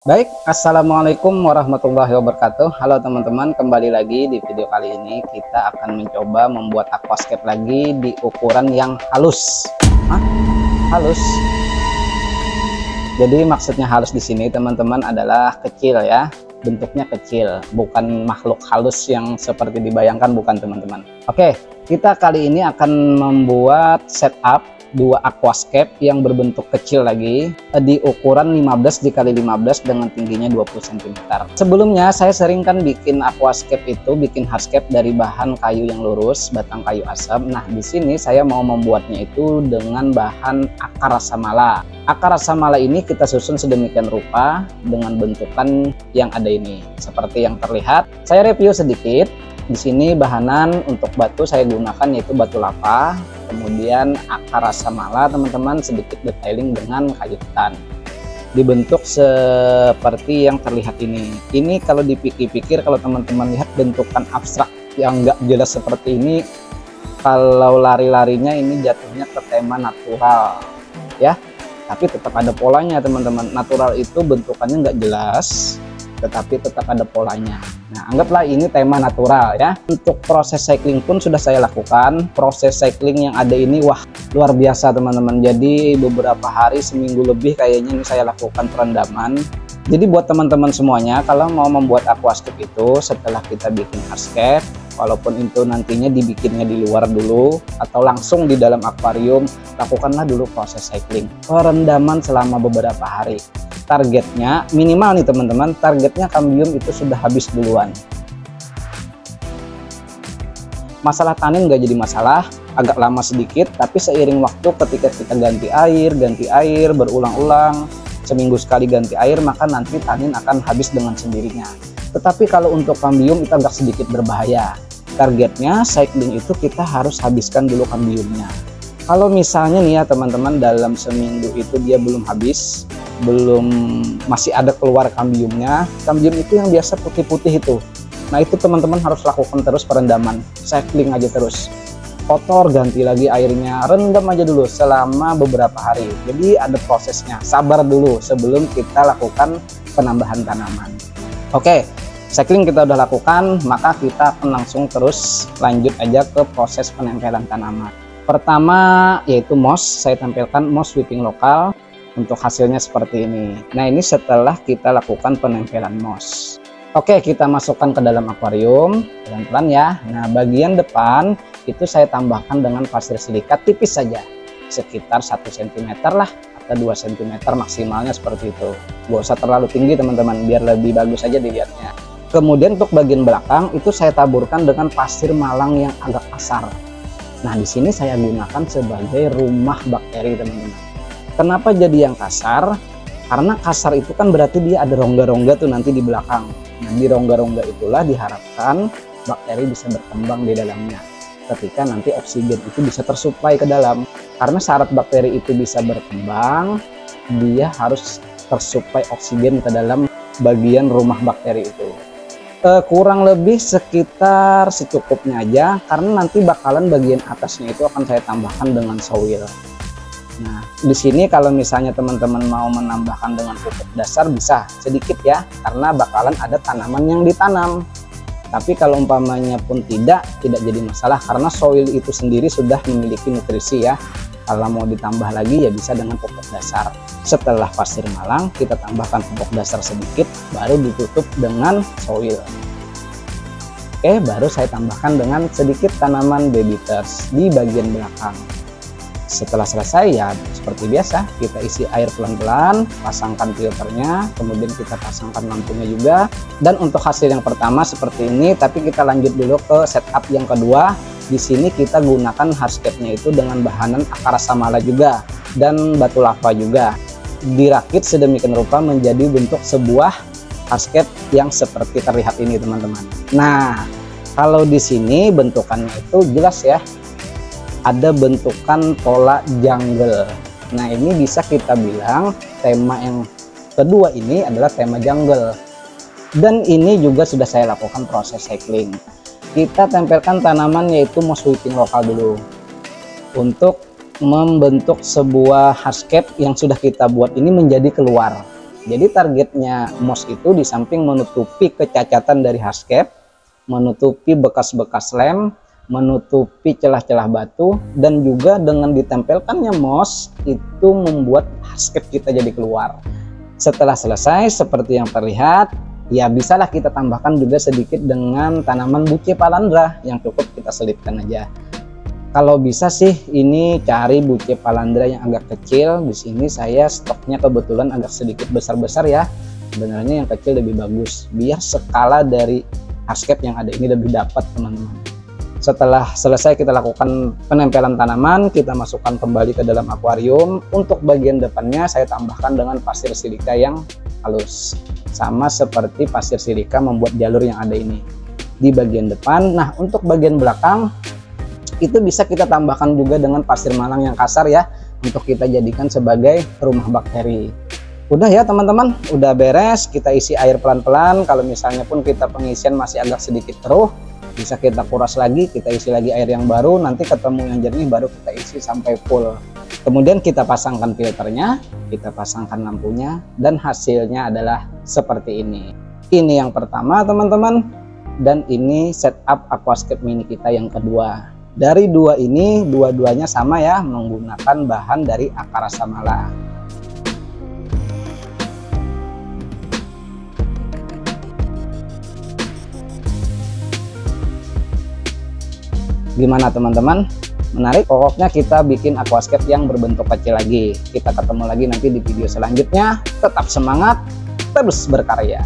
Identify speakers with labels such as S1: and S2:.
S1: Baik, assalamualaikum warahmatullahi wabarakatuh. Halo teman-teman, kembali lagi di video kali ini kita akan mencoba membuat aquascape lagi di ukuran yang halus. Halus. Jadi maksudnya halus di sini teman-teman adalah kecil ya, bentuknya kecil, bukan makhluk halus yang seperti dibayangkan, bukan teman-teman. Oke, kita kali ini akan membuat setup dua aquascape yang berbentuk kecil lagi di ukuran 15 x 15 dengan tingginya 20 cm. Sebelumnya saya sering kan bikin aquascape itu, bikin hardscape dari bahan kayu yang lurus, batang kayu asam. Nah, di sini saya mau membuatnya itu dengan bahan akar rasamala. Akar rasamala ini kita susun sedemikian rupa dengan bentukan yang ada ini. Seperti yang terlihat, saya review sedikit. Di sini bahanan untuk batu saya gunakan yaitu batu lava, kemudian akar rasamala teman-teman, sedikit detailing dengan kayu ketan. Dibentuk seperti yang terlihat ini. Ini kalau dipikir-pikir, kalau teman-teman lihat bentukan abstrak yang nggak jelas seperti ini, kalau lari-larinya ini jatuhnya ke tema natural ya, tapi tetap ada polanya teman-teman. Natural itu bentukannya nggak jelas, tetapi tetap ada polanya. Nah, anggaplah ini tema natural ya. Untuk proses cycling pun sudah saya lakukan. Proses cycling yang ada ini wah luar biasa teman-teman. Jadi beberapa hari, seminggu lebih kayaknya ini saya lakukan perendaman. Jadi buat teman-teman semuanya, kalau mau membuat aquascape itu setelah kita bikin hardscape, walaupun itu nantinya dibikinnya di luar dulu atau langsung di dalam akuarium, lakukanlah dulu proses cycling, perendaman selama beberapa hari. Targetnya minimal nih teman-teman, targetnya kambium itu sudah habis duluan. Masalah tanin nggak jadi masalah, agak lama sedikit, tapi seiring waktu ketika kita ganti air berulang-ulang, seminggu sekali ganti air, maka nanti tanin akan habis dengan sendirinya. Tetapi kalau untuk kambium itu agak sedikit berbahaya. Targetnya cycling itu kita harus habiskan dulu kambiumnya. Kalau misalnya nih ya teman-teman, dalam seminggu itu dia belum habis, masih ada keluar kambiumnya, kambium itu yang biasa putih-putih itu. Nah, itu teman-teman harus lakukan terus perendaman, cycling aja terus. Kotor, ganti lagi airnya, rendam aja dulu selama beberapa hari. Jadi ada prosesnya, sabar dulu sebelum kita lakukan penambahan tanaman. Oke, cycling kita udah lakukan, maka kita akan langsung terus lanjut aja ke proses penempelan tanaman. Pertama yaitu moss, saya tampilkan moss sweeping lokal. Untuk hasilnya seperti ini. Nah, ini setelah kita lakukan penempelan moss. Oke, kita masukkan ke dalam akuarium pelan-pelan ya. Nah, bagian depan itu saya tambahkan dengan pasir silikat tipis saja, sekitar 1 cm lah atau 2 cm maksimalnya, seperti itu. Gak usah terlalu tinggi teman-teman, biar lebih bagus aja dilihatnya. Kemudian untuk bagian belakang itu saya taburkan dengan pasir malang yang agak kasar. Nah, di sini saya gunakan sebagai rumah bakteri teman-teman. Kenapa jadi yang kasar? Karena kasar itu kan berarti dia ada rongga-rongga tuh nanti di belakang. Nah, di rongga-rongga itulah diharapkan bakteri bisa berkembang di dalamnya. Ketika nanti oksigen itu bisa tersuplai ke dalam. Karena syarat bakteri itu bisa berkembang, dia harus tersuplai oksigen ke dalam bagian rumah bakteri itu. Kurang lebih sekitar secukupnya aja, karena nanti bakalan bagian atasnya itu akan saya tambahkan dengan soil. Nah, di sini kalau misalnya teman-teman mau menambahkan dengan pupuk dasar bisa sedikit ya, karena bakalan ada tanaman yang ditanam. Tapi kalau umpamanya pun tidak jadi masalah, karena soil itu sendiri sudah memiliki nutrisi ya. Kalau mau ditambah lagi ya bisa dengan pupuk dasar. Setelah pasir malang kita tambahkan pupuk dasar sedikit, baru ditutup dengan soil. Oke, baru saya tambahkan dengan sedikit tanaman babyters di bagian belakang. Setelah selesai ya seperti biasa, kita isi air pelan-pelan, pasangkan filternya, kemudian kita pasangkan lampunya juga. Dan untuk hasil yang pertama seperti ini, tapi kita lanjut dulu ke setup yang kedua. Di sini kita gunakan hardscape-nya itu dengan bahanan akar rasamala juga dan batu lava juga. Dirakit sedemikian rupa menjadi bentuk sebuah hardscape yang seperti terlihat ini teman-teman. Nah, kalau di sini bentukannya itu jelas ya, ada bentukan pola jungle. Nah, ini bisa kita bilang tema yang kedua ini adalah tema jungle. Dan ini juga sudah saya lakukan proses cycling. Kita tempelkan tanaman yaitu moss sweeping lokal dulu untuk membentuk sebuah hardscape yang sudah kita buat ini menjadi keluar. Jadi targetnya MOS itu di samping menutupi kecacatan dari hardscape, menutupi bekas-bekas lem, menutupi celah-celah batu, dan juga dengan ditempelkannya MOS itu membuat hardscape kita jadi keluar. Setelah selesai seperti yang terlihat, ya bisalah kita tambahkan juga sedikit dengan tanaman buce palandra yang cukup kita selipkan aja. Kalau bisa sih ini cari buce palandra yang agak kecil. Di sini saya stoknya kebetulan agak sedikit besar-besar ya. Sebenarnya yang kecil lebih bagus biar skala dari hardscape yang ada ini lebih dapat, teman-teman. Setelah selesai kita lakukan penempelan tanaman, kita masukkan kembali ke dalam akuarium. Untuk bagian depannya saya tambahkan dengan pasir silika yang halus, sama seperti pasir silika membuat jalur yang ada ini di bagian depan. Nah, untuk bagian belakang itu bisa kita tambahkan juga dengan pasir malang yang kasar ya, untuk kita jadikan sebagai rumah bakteri. Udah ya teman-teman, udah beres. Kita isi air pelan-pelan. Kalau misalnya pun kita pengisian masih agak sedikit keruh, bisa kita kuras lagi, kita isi lagi air yang baru, nanti ketemu yang jernih baru kita isi sampai full. Kemudian kita pasangkan filternya, kita pasangkan lampunya, dan hasilnya adalah seperti ini. Ini yang pertama teman-teman, dan ini setup aquascape mini kita yang kedua. Dari dua ini, dua-duanya sama ya, menggunakan bahan dari Akarasamala. Gimana teman-teman? Menarik? Pokoknya kita bikin aquascape yang berbentuk kecil lagi. Kita ketemu lagi nanti di video selanjutnya. Tetap semangat, terus berkarya.